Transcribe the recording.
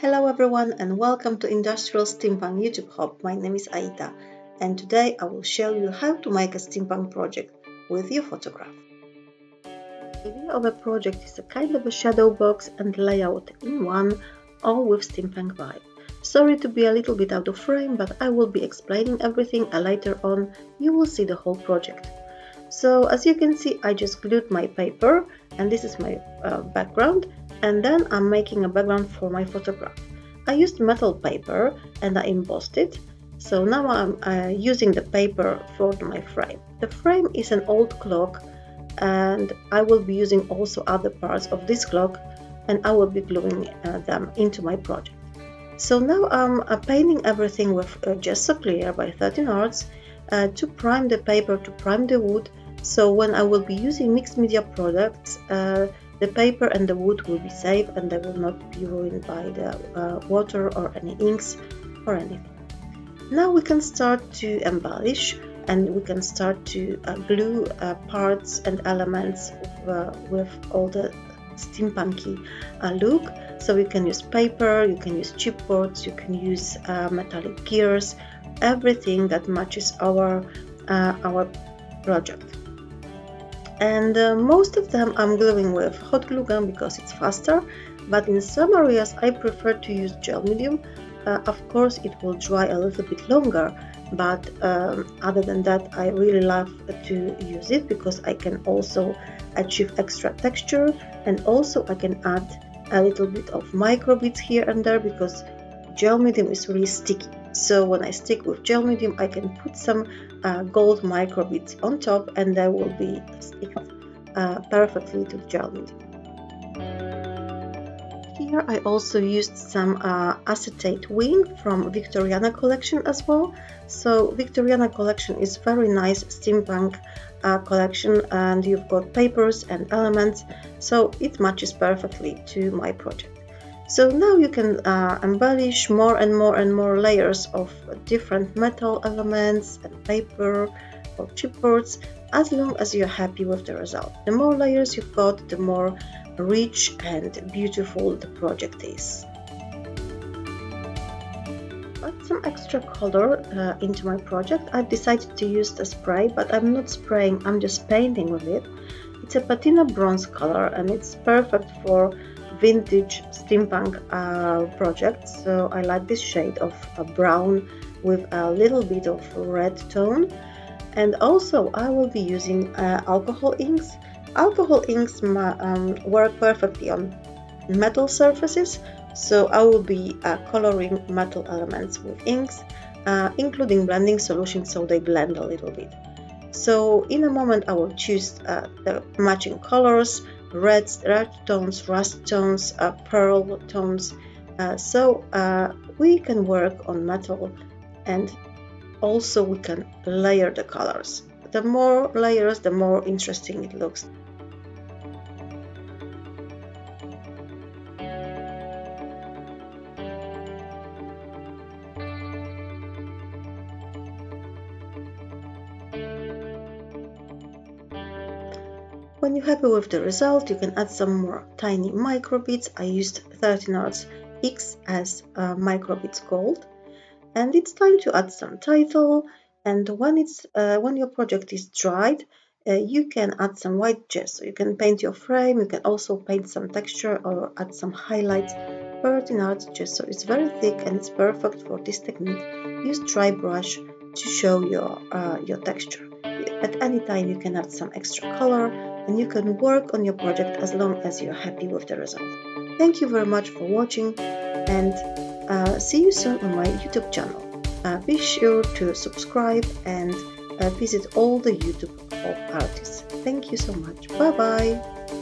Hello everyone and welcome to Industrial Steampunk YouTube Hub. My name is Aida and today I will show you how to make a steampunk project with your photograph. The idea of a project is a kind of a shadow box and layout in one, all with steampunk vibe. Sorry to be a little bit out of frame, but I will be explaining everything and later on you will see the whole project. So as you can see, I just glued my paper and this is my background, and then I'm making a background for my photograph. I used metal paper and I embossed it. So now I'm using the paper for my frame. The frame is an old clock and I will be using also other parts of this clock and I will be gluing them into my project. So now I'm painting everything with gesso clear by 13 arts to prime the paper, to prime the wood. So when I will be using mixed media products, the paper and the wood will be safe and they will not be ruined by the water or any inks or anything. Now we can start to embellish and we can start to glue parts and elements with all the steampunky look. So you can use paper, you can use chipboards, you can use metallic gears, everything that matches our project. And most of them I'm gluing with hot glue gun because it's faster, but in some areas I prefer to use gel medium. Of course it will dry a little bit longer, but other than that I really love to use it because I can also achieve extra texture, and also I can add a little bit of micro beads here and there because gel medium is really sticky. So when I stick with gel medium, I can put some gold micro beads on top and they will be stick perfectly to gel medium. Here I also used some acetate wing from Victoriana collection as well. So Victoriana collection is very nice steampunk collection, and you've got papers and elements, so it matches perfectly to my project. So now you can embellish more and more layers of different metal elements and paper or chipboards, as long as you're happy with the result. The more layers you've got, the more rich and beautiful the project is. Add some extra color into my project. I've decided to use the spray, but I'm not spraying, I'm just painting with it. It's a patina bronze color and it's perfect for vintage steampunk project. So I like this shade of brown with a little bit of red tone. And also I will be using alcohol inks. Alcohol inks work perfectly on metal surfaces, so I will be coloring metal elements with inks, including blending solutions so they blend a little bit. So in a moment I will choose the matching colors, red tones, rust tones, pearl tones, so we can work on metal, and also we can layer the colors. The more layers, the more interesting it looks. When you're happy with the result, you can add some more tiny micro beads. I used 13 arts X as micro beads gold. And it's time to add some title. And when your project is dried, you can add some white gesso. You can paint your frame. You can also paint some texture or add some highlights. 13 arts gesso is very thick and it's perfect for this technique. Use dry brush to show your texture. At any time you can add some extra color and you can work on your project as long as you're happy with the result. Thank you very much for watching, and see you soon on my YouTube channel. Be sure to subscribe and visit all the YouTube of artists. Thank you so much. Bye bye.